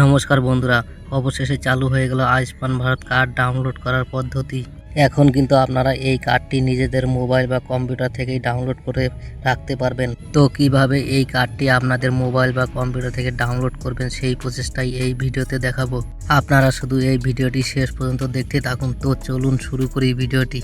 নমস্কার বন্ধুরা, অবশেষে চালু হয়ে গেল আয়ুষ্মান ভারত কার্ড ডাউনলোড করার পদ্ধতি। এখন কিন্তু আপনারা এই কার্ডটি নিজেদের মোবাইল বা কম্পিউটার থেকেই ডাউনলোড করে রাখতে পারবেন। তো কিভাবে এই কার্ডটি আপনাদের মোবাইল বা কম্পিউটার থেকে ডাউনলোড করবেন সেই প্রসেসটাই এই ভিডিওতে দেখাবো। আপনারা শুধু এই ভিডিওটি শেষ পর্যন্ত দেখতে থাকুন। তো চলুন শুরু করি ভিডিওটি।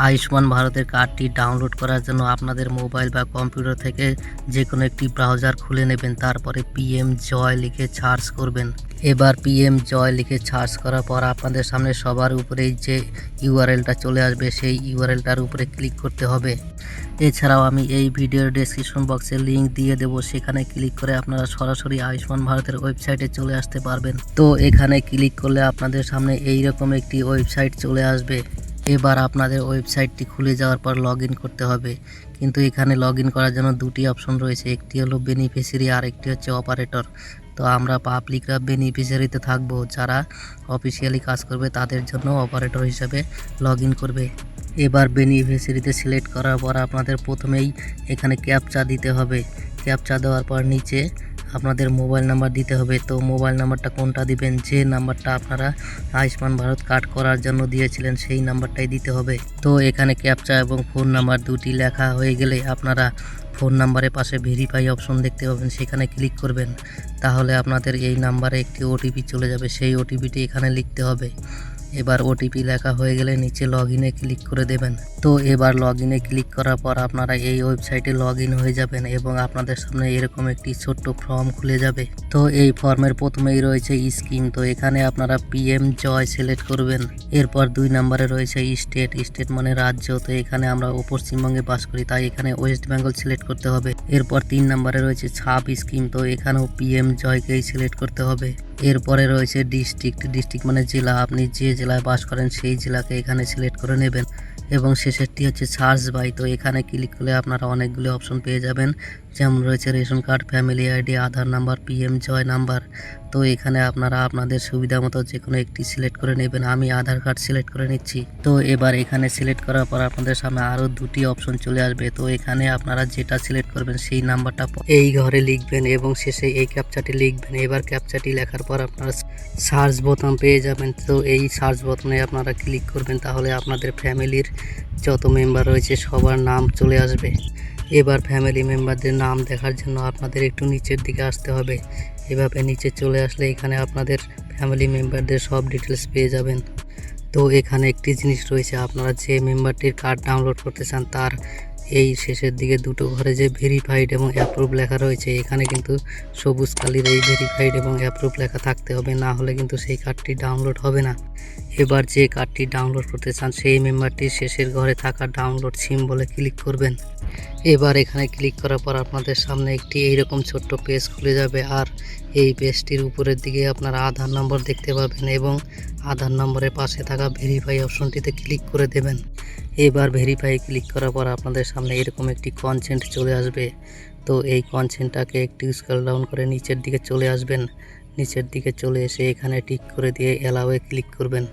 আয়ুষ্মান ভারতের কার্ডটি ডাউনলোড করার জন্য আপনাদের মোবাইল বা কম্পিউটার থেকে যে কোনো একটি ব্রাউজার খুলে নেবেন, তারপরে PM জয় লিখে সার্চ করবেন। এবার PM জয় লিখে সার্চ করার পর আপনাদের সামনে সবার উপরেই যে ইউআরএলটা চলে আসবে সেই ইউআরএলটার উপরে ক্লিক করতে হবে। এছাড়াও আমি এই ভিডিওর ডেসক্রিপশন বক্সে লিঙ্ক দিয়ে দেবো, সেখানে ক্লিক করে আপনারা সরাসরি আয়ুষ্মান ভারতের ওয়েবসাইটে চলে আসতে পারবেন। তো এখানে ক্লিক করলে আপনাদের সামনে এইরকম একটি ওয়েবসাইট চলে আসবে। এবার আপনাদের ওয়েবসাইটটি খুলে যাওয়ার পর লগ ইন করতে হবে। কিন্তু এখানে লগ ইন করার জন্য দুটি অপশন রয়েছে, একটি হলো বেনিফিশিয়ারি আর একটি হচ্ছে অপারেটর। তো আমরা পাবলিকরা বেনিফিশিয়ারিতে থাকবো, যারা অফিসিয়ালি কাজ করবে তাদের জন্য অপারেটর হিসাবে লগ ইন করবে। এবার বেনিফিশিয়ারিতে সিলেক্ট করার পর আপনাদের প্রথমেই এখানে ক্যাপচা দিতে হবে। ক্যাপচা দেওয়ার পর নিচে আপনাদের মোবাইল নাম্বার দিতে হবে। তো মোবাইল নাম্বারটা কোনটা দিবেন, যে নাম্বারটা আপনারা আয়ুষ্মান ভারত কার্ড করার জন্য দিয়েছিলেন সেই নাম্বারটাই দিতে হবে। তো এখানে ক্যাপচা এবং ফোন নাম্বার দুটি লেখা হয়ে গেলে আপনারা ফোন নাম্বারের পাশে ভেরিফাই অপশন দেখতে পাবেন, সেখানে ক্লিক করবেন। তাহলে আপনাদের এই নাম্বারে একটি ওটিপি চলে যাবে, সেই ওটিপিটি এখানে লিখতে হবে। এবার ওটিপি লেখা হয়ে গেলে নিচে লগ ইনে ক্লিক করে দেবেন। তো এবার লগ ইনে ক্লিক করার পর আপনারা এই ওয়েবসাইটে লগ ইন হয়ে যাবেন এবং আপনাদের সামনে এরকম একটি ছোট্ট ফর্ম খুলে যাবে। তো এই ফর্মের প্রথমেই রয়েছে স্কিম। তো এখানে আপনারা PM জয় সিলেক্ট করবেন। এরপর 2 নম্বরে রয়েছে স্টেট। স্টেট মানে রাজ্য। তো এখানে আমরা পশ্চিমবঙ্গে বাস করি, তাই এখানে ওয়েস্ট বেঙ্গল সিলেক্ট করতে হবে। এরপর 3 নম্বরে রয়েছে ছাপ স্কিম। তো এখানেও PM জয়কেই সিলেক্ট করতে হবে। এরপরে রয়েছে ডিস্ট্রিক্ট। ডিস্ট্রিক্ট মানে জেলা, আপনি যে জেলায় বাস করেন সেই জেলাকে এখানে সিলেক্ট করে নেবেন। এবং শেষেরটি হচ্ছে সার্চ বাই। তো এখানে ক্লিক করলে আপনারা অনেকগুলো অপশন পেয়ে যাবেন, যেমন রয়েছে রেশন কার্ড, ফ্যামিলি আইডি, আধার নাম্বার, PM জয় নাম্বার। তো এখানে আপনারা আপনাদের সুবিধা মতো যে কোনো একটি সিলেক্ট করে নেবেন। আমি আধার কার্ড সিলেক্ট করে নিচ্ছি। তো এবার এখানে সিলেক্ট করার পর আপনাদের সামনে আরও দুটি অপশন চলে আসবে। তো এখানে আপনারা যেটা সিলেক্ট করবেন সেই নাম্বারটা এই ঘরে লিখবেন এবং শেষে এই ক্যাপচাটি লিখবেন। এবার ক্যাপচাটি লেখার পর আপনারা সার্চ বোতাম পেয়ে যাবেন। তো এই সার্চ বোতামে আপনারা ক্লিক করবেন, তাহলে আপনাদের ফ্যামিলির যত মেম্বার রয়েছে সবার নাম চলে আসবে। এবার ফ্যামিলি মেম্বারদের নাম দেখার জন্য আপনাদের একটু নিচের দিকে আসতে হবে। এভাবে নিচে চলে আসলে এখানে আপনাদের ফ্যামিলি মেম্বারদের সব ডিটেলস পেয়ে যাবেন। তো এখানে একটি জিনিস রয়েছে, আপনারা যে মেম্বারটির কার্ড ডাউনলোড করতে চান তার এই শেষের দিকে দুটো ঘরে যে ভেরিফাইড এবং অ্যাপ্রুভ লেখা রয়েছে, এখানে কিন্তু সবুজ কালির এই ভেরিফাইড এবং অ্যাপ্রুভ লেখা থাকতে হবে, না হলে কিন্তু সেই কার্ডটি ডাউনলোড হবে না। এবার যে কার্ডটি ডাউনলোড করতে চান সেই মেম্বারটির শেষের ঘরে থাকা ডাউনলোড সিম্বলে ক্লিক করবেন। এবার এখানে ক্লিক করার পর আপনাদের সামনে একটি এইরকম ছোট্ট পেজ খুলে যাবে, আর এই পেজটির উপরের দিকে আপনারা আধার নম্বর দেখতে পাবেন এবং আধার নম্বরের পাশে থাকা ভেরিফাই অপশনটিতে ক্লিক করে দেবেন। এবার ভেরিফাই ক্লিক করার পর আপনাদের সামনে এরকম একটি কনসেন্ট চলে আসবে। তো এই কনসেন্টটাকে একটু স্ক্রল ডাউন করে নিচের দিকে চলে আসবেন। নিচের দিকে চলে এসে এখানে টিক করে দিয়ে অ্যালাওয়ে ক্লিক করবেন।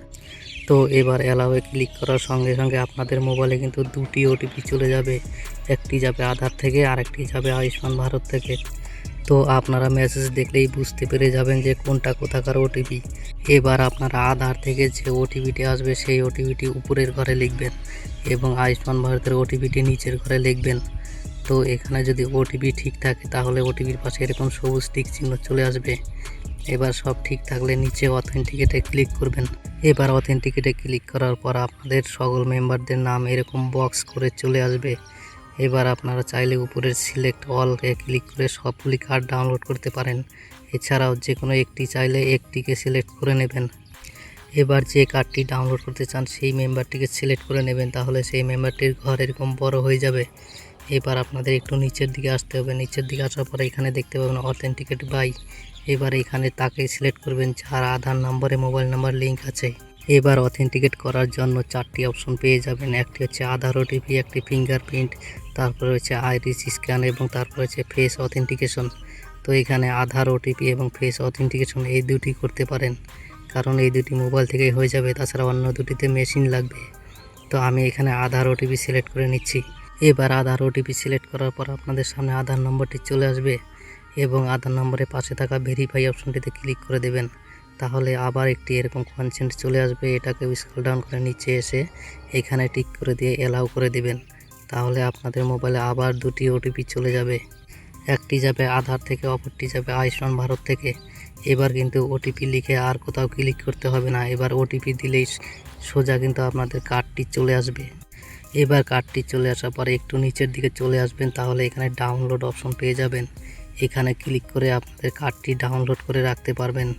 তো এবার অ্যালাওয়ে ক্লিক করার সঙ্গে সঙ্গে আপনাদের মোবাইলে কিন্তু দুটি ওটিপি চলে যাবে, একটি যাবে আধার থেকে আর একটি যাবে আয়ুষ্মান ভারত থেকে। তো আপনারা মেসেজ দেখলেই বুঝতে পেরে যাবেন যে কোনটা কোথাকার ওটিপি। এবার আপনারা আধার থেকে যে ওটিপিটি আসবে সেই ওটিপিটি উপরের ঘরে লিখবেন এবং আয়ুষ্মান ভারতের ওটিপিটি নিচের ঘরে লিখবেন। তো এখানে যদি ওটিপি ঠিক থাকে তাহলে ওটিপির পাশে এরকম সবুজ টিক চিহ্ন চলে আসবে। এবার সব ঠিক থাকলে নিচে অথেন্টিকেটে ক্লিক করবেন। এবার অথেন্টিকেটে ক্লিক করার পর আপনাদের সকল মেম্বারদের নাম এরকম বক্স করে চলে আসবে। এবার আপনারা চাইলে উপরের সিলেক্ট অলে ক্লিক করে সবগুলি কার্ড ডাউনলোড করতে পারেন। এছাড়াও যে কোনো একটি চাইলে একটিকে সিলেক্ট করে নেবেন। এবার যে কার্ডটি ডাউনলোড করতে চান সেই মেম্বারটিকে সিলেক্ট করে নেবেন, তাহলে সেই মেম্বারটির ঘর এরকম বড় হয়ে যাবে। এবার আপনাদের একটু নিচের দিকে আসতে হবে। নিচের দিকে আসার পরে এখানে দেখতে পাবেন অথেন্টিকেট বাই। এবার এখানে তাকে সিলেক্ট করবেন যার আধার নম্বরে মোবাইল নাম্বার লিঙ্ক আছে। এবার অথেন্টিকেট করার জন্য 4টি অপশন পেয়ে যাবেন। একটি হচ্ছে আধার ওটিপি, একটি ফিঙ্গারপ্রিন্ট, তারপরে হচ্ছে আইরিস স্ক্যান এবং তারপর হচ্ছে ফেস অথেন্টিকেশন। তো এখানে আধার ওটিপি এবং ফেস অথেন্টিকেশন এই দুটি করতে পারেন, কারণ এই দুটি মোবাইল থেকেই হয়ে যাবে, তাছাড়া অন্য দুটিতে মেশিন লাগবে। তো আমি এখানে আধার ওটিপি সিলেক্ট করে নিচ্ছি। এবার আধার ওটিপি সিলেক্ট করার পর আপনাদের সামনে আধার নম্বরটি চলে আসবে। এবং আধার নম্বরের পাশে থাকা ভেরিফাই অপশনটিতে ক্লিক করে দেবেন। তাহলে আবার একটি এরকম কনসেন্ট চলে আসবে। এটাকে স্ক্রল ডাউন করে নিচে এসে এখানে টিক করে দিয়ে অ্যালাউ করে দিবেন। তাহলে আপনাদের মোবাইলে আবার দুটি ওটিপি চলে যাবে। একটি যাবে আধার থেকে, অপরটি যাবে আয়ুষ্মান ভারত থেকে। এবার কিন্তু ওটিপি লিখে আর কোথাও ক্লিক করতে হবে না। এবার ওটিপি দিলেই সোজা কিন্তু আপনাদের কার্ডটি চলে আসবে। এবার কার্ডটি চলে আসার পরে একটু নিচের দিকে চলে আসবেন, তাহলে এখানে ডাউনলোড অপশন পেয়ে যাবেন। এখানে ক্লিক করে আপনাদের কার্ডটি ডাউনলোড করে রাখতে পারবেন।